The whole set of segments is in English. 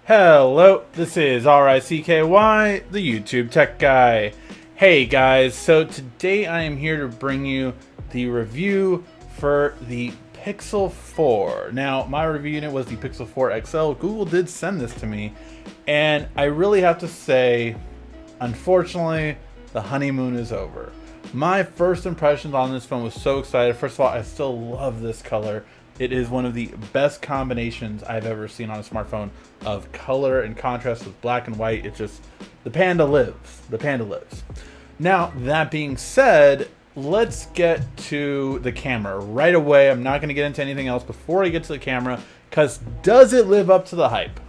Hello, this is RICKY, the YouTube Tech Guy. Hey guys, so today I am here to bring you the review for the Pixel 4. Now, my review unit was the Pixel 4 XL. Google did send this to me, and I really have to say, unfortunately, the honeymoon is over. My first impressions on this phone was so excited. First of all, I still love this color. It is one of the best combinations I've ever seen on a smartphone of color and contrast with black and white. It's just, the panda lives. The panda lives. Now, that being said, let's get to the camera right away. I'm not going to get into anything else before I get to the camera, because does it live up to the hype?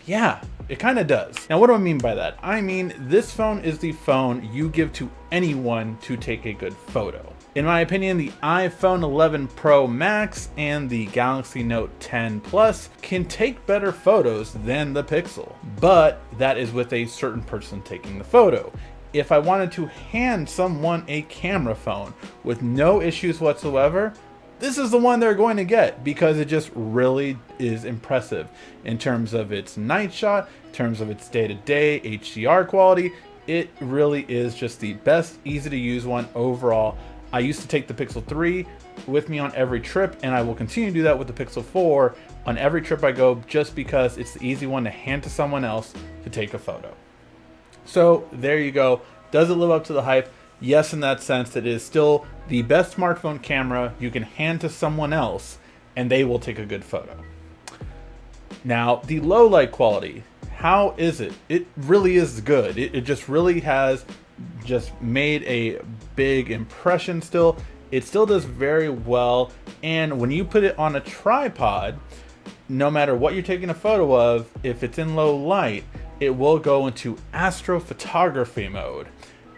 Yeah, it kind of does. Now, what do I mean by that? I mean, this phone is the phone you give to anyone to take a good photo. In my opinion, the iPhone 11 Pro Max and the Galaxy Note 10 Plus can take better photos than the Pixel, but that is with a certain person taking the photo. If I wanted to hand someone a camera phone with no issues whatsoever, this is the one they're going to get, because it just really is impressive in terms of its night shot, in terms of its day-to-day HDR quality. It really is just the best, easy to use one overall. I used to take the Pixel 3 with me on every trip, and I will continue to do that with the Pixel 4 on every trip I go, just because it's the easy one to hand to someone else to take a photo. So there you go. Does it live up to the hype? Yes, in that sense. It is still the best smartphone camera you can hand to someone else, and they will take a good photo. Now, the low light quality, how is it? It really is good. It just really has just made a big impression still. It still does very well, and when you put it on a tripod, no matter what you're taking a photo of, if it's in low light, it will go into astrophotography mode,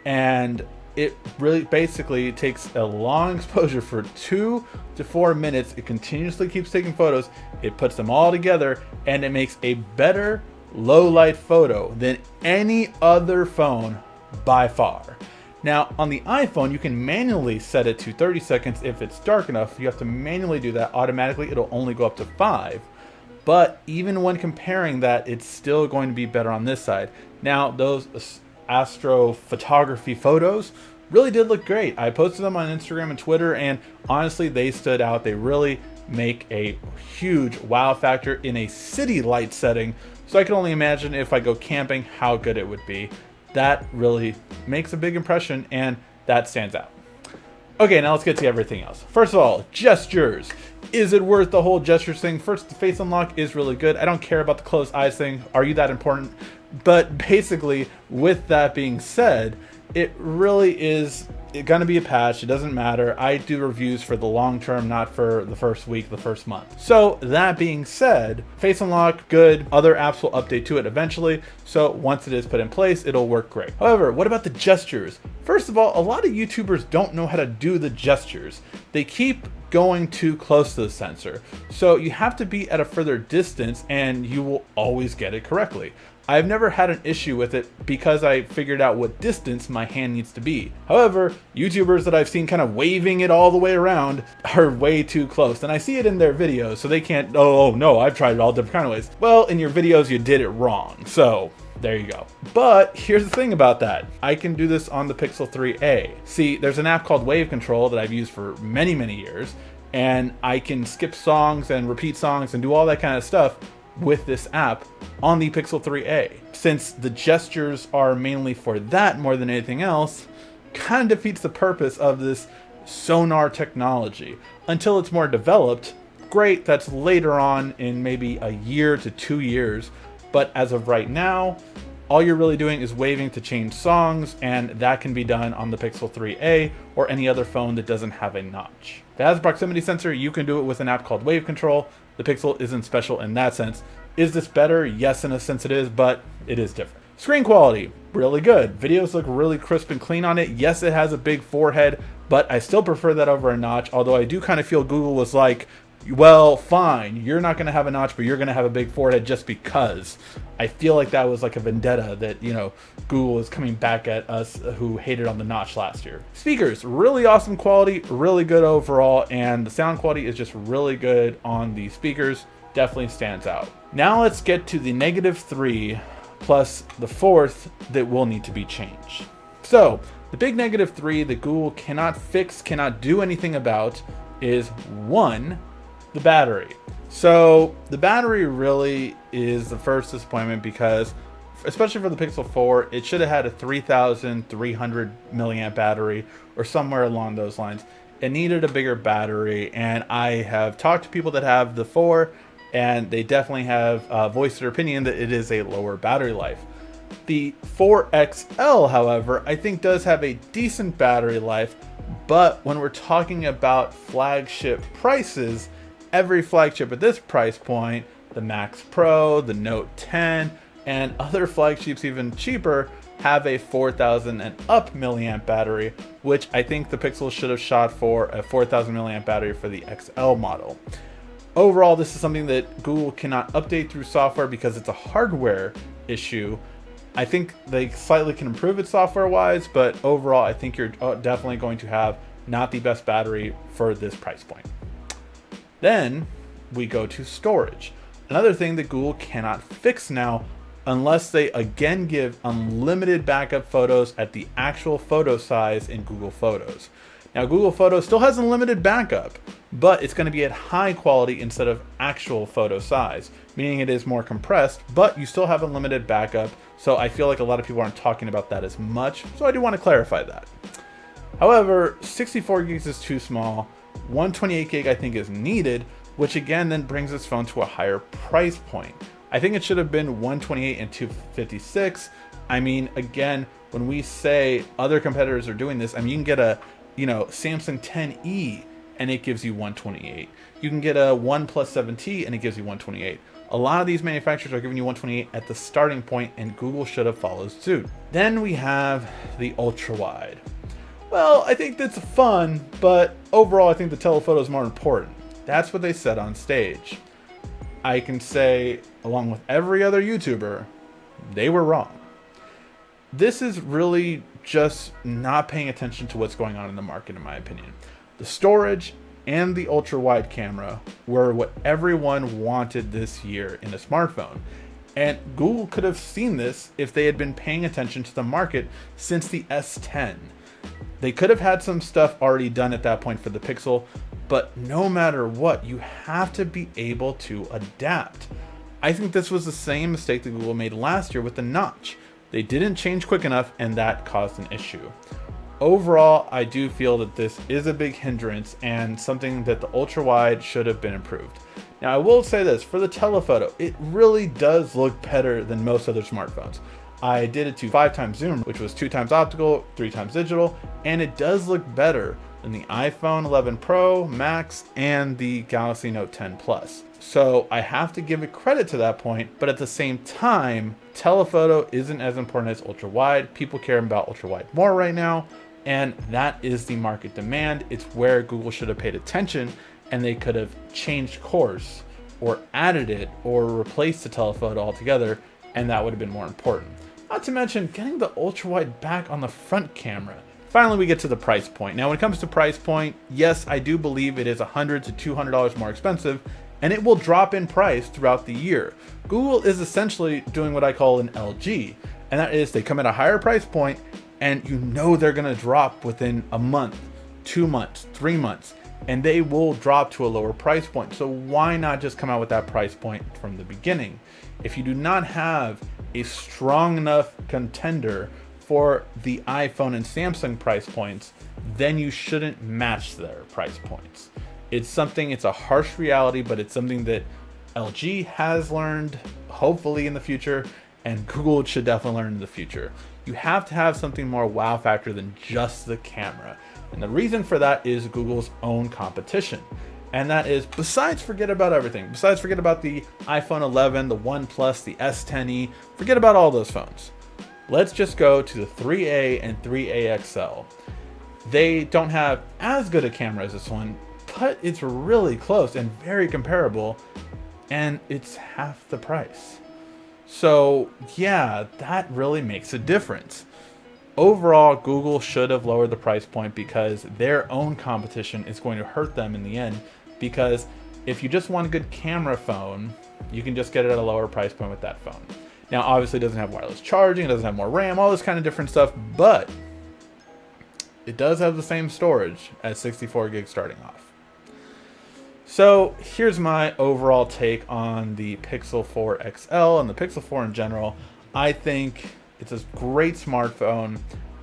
and it really basically takes a long exposure for 2 to 4 minutes. It continuously keeps taking photos, it puts them all together, and it makes a better low light photo than any other phone by far. Now, on the iPhone, you can manually set it to 30 seconds if it's dark enough. You have to manually do that. Automatically, it'll only go up to 5. But even when comparing that, it's still going to be better on this side. Now, those astrophotography photos really did look great. I posted them on Instagram and Twitter, and honestly, they stood out. They really make a huge wow factor in a city light setting. So I can only imagine if I go camping, how good it would be. That really makes a big impression, and that stands out. Okay, now let's get to everything else. First of all, gestures. Is it worth the whole gestures thing? First, the face unlock is really good. I don't care about the closed eyes thing. Are you that important? But basically, with that being said, it really is gonna be a patch. It doesn't matter. I do reviews for the long term, not for the first week, the first month. So that being said, face unlock, good. Other apps will update to it eventually. So once it is put in place, it'll work great. However, what about the gestures? First of all, a lot of YouTubers don't know how to do the gestures. They keep going too close to the sensor. So you have to be at a further distance, and you will always get it correctly. I've never had an issue with it because I figured out what distance my hand needs to be. However, YouTubers that I've seen kind of waving it all the way around are way too close, and I see it in their videos, so they can't, oh no, I've tried it all different kind of ways. Well, in your videos you did it wrong, so there you go. But here's the thing about that. I can do this on the Pixel 3a. See, there's an app called Wave Control that I've used for many, many years, and I can skip songs and repeat songs and do all that kind of stuff with this app on the Pixel 3a. Since the gestures are mainly for that more than anything else, kind of defeats the purpose of this sonar technology. Until it's more developed, great, that's later on in maybe a year to 2 years. But as of right now, all you're really doing is waving to change songs, and that can be done on the Pixel 3a or any other phone that doesn't have a notch. If it has a proximity sensor, you can do it with an app called Wave Control. The Pixel isn't special in that sense. Is this better? Yes, in a sense it is, but it is different. Screen quality, really good. Videos look really crisp and clean on it. Yes, it has a big forehead, but I still prefer that over a notch, although I do kind of feel Google was like, well, fine, you're not going to have a notch, but you're going to have a big forehead just because. I feel like that was like a vendetta that, you know, Google is coming back at us who hated on the notch last year. Speakers, really awesome quality, really good overall, and the sound quality is just really good on the speakers. definitely stands out. Now let's get to the -3 plus the fourth that will need to be changed. So the big -3 that Google cannot fix, cannot do anything about is one, the battery. So the battery really is the first disappointment because especially for the Pixel 4, it should have had a 3,300 milliamp battery or somewhere along those lines. It needed a bigger battery, and I have talked to people that have the 4, and they definitely have voiced their opinion that it is a lower battery life. The 4XL, however, I think does have a decent battery life, but when we're talking about flagship prices, every flagship at this price point, the Max Pro, the Note 10, and other flagships even cheaper, have a 4,000 and up milliamp battery, which I think the Pixel should have shot for a 4,000 milliamp battery for the XL model. Overall, this is something that Google cannot update through software because it's a hardware issue. I think they slightly can improve it software-wise, but overall, I think you're definitely going to have not the best battery for this price point. Then we go to storage. Another thing that Google cannot fix now unless they again give unlimited backup photos at the actual photo size in Google Photos. Now Google Photos still has unlimited backup, but it's going to be at high quality instead of actual photo size, meaning it is more compressed, but you still have unlimited backup. So I feel like a lot of people aren't talking about that as much. So I do want to clarify that. However, 64 gigs is too small. 128 gig I think is needed, which again then brings this phone to a higher price point. I think it should have been 128 and 256. I mean, again, when we say other competitors are doing this, I mean, you can get a, Samsung 10e and it gives you 128. You can get a OnePlus 7T and it gives you 128. A lot of these manufacturers are giving you 128 at the starting point, and Google should have followed suit. Then we have the ultra wide. Well, I think that's fun, but overall I think the telephoto is more important. That's what they said on stage. I can say, along with every other YouTuber, they were wrong. This is really just not paying attention to what's going on in the market, in my opinion. The storage and the ultra-wide camera were what everyone wanted this year in a smartphone. And Google could have seen this if they had been paying attention to the market since the S10. They could have had some stuff already done at that point for the Pixel, but no matter what, you have to be able to adapt. I think this was the same mistake that Google made last year with the notch. They didn't change quick enough, and that caused an issue. Overall, I do feel that this is a big hindrance and something that the ultra-wide should have been improved. Now, I will say this, for the telephoto, it really does look better than most other smartphones. I did it to 5x zoom, which was 2x optical, 3x digital, and it does look better than the iPhone 11 Pro, Max, and the Galaxy Note 10 Plus. So I have to give it credit to that point, but at the same time, telephoto isn't as important as ultra wide. People care about ultra wide more right now, and that is the market demand. It's where Google should have paid attention, and they could have changed course or added it or replaced the telephoto altogether, and that would have been more important. Not to mention getting the ultra wide back on the front camera. Finally, we get to the price point. Now, when it comes to price point, yes, I do believe it is $100 to $200 more expensive, and it will drop in price throughout the year. Google is essentially doing what I call an LG, and that is they come at a higher price point, and you know they're gonna drop within a month, 2 months, 3 months, and they will drop to a lower price point. So why not just come out with that price point from the beginning? If you do not have a strong enough contender for the iPhone and Samsung price points, then you shouldn't match their price points. It's a harsh reality, but it's something that LG has learned, hopefully in the future, and Google should definitely learn in the future. You have to have something more wow factor than just the camera. And the reason for that is Google's own competition. And that is, forget about everything. Forget about the iPhone 11, the OnePlus, the S10e, forget about all those phones. Let's just go to the 3A and 3A XL. They don't have as good a camera as this one, but it's really close and very comparable, and it's half the price. So yeah, that really makes a difference. Overall, Google should have lowered the price point because their own competition is going to hurt them in the end, because if you just want a good camera phone, you can just get it at a lower price point with that phone. Now, obviously it doesn't have wireless charging, it doesn't have more RAM, all this kind of different stuff, but it does have the same storage at 64 gigs starting off. So here's my overall take on the Pixel 4 XL and the Pixel 4 in general. I think it's a great smartphone,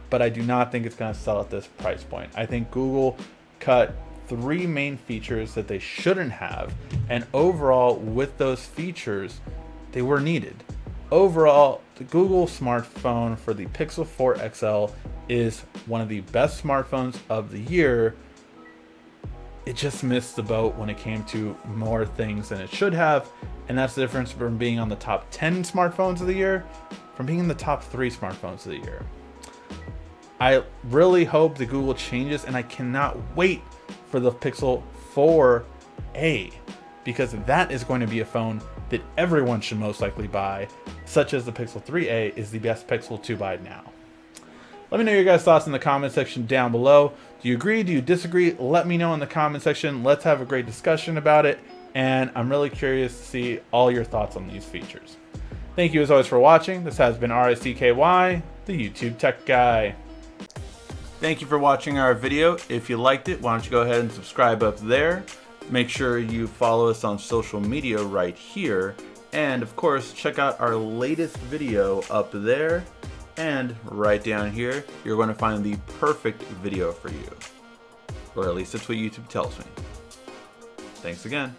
but I do not think it's going to sell at this price point. I think Google cut 3 main features that they shouldn't have, and overall with those features, they were needed. Overall, the Google smartphone for the Pixel 4 XL is one of the best smartphones of the year. It just missed the boat when it came to more things than it should have, and that's the difference from being on the top 10 smartphones of the year from being in the top 3 smartphones of the year. I really hope that Google changes, and I cannot wait for the Pixel 4a, because that is going to be a phone that everyone should most likely buy, such as the Pixel 3a is the best Pixel to buy now. Let me know your guys' thoughts in the comment section down below. Do you agree? Do you disagree? Let me know in the comment section. Let's have a great discussion about it, and I'm really curious to see all your thoughts on these features. Thank you as always for watching. This has been RICKY, the YouTube Tech Guy. Thank you for watching our video. If you liked it, why don't you go ahead and subscribe up there. Make sure you follow us on social media right here. And of course, check out our latest video up there. And right down here, you're going to find the perfect video for you. Or at least that's what YouTube tells me. Thanks again.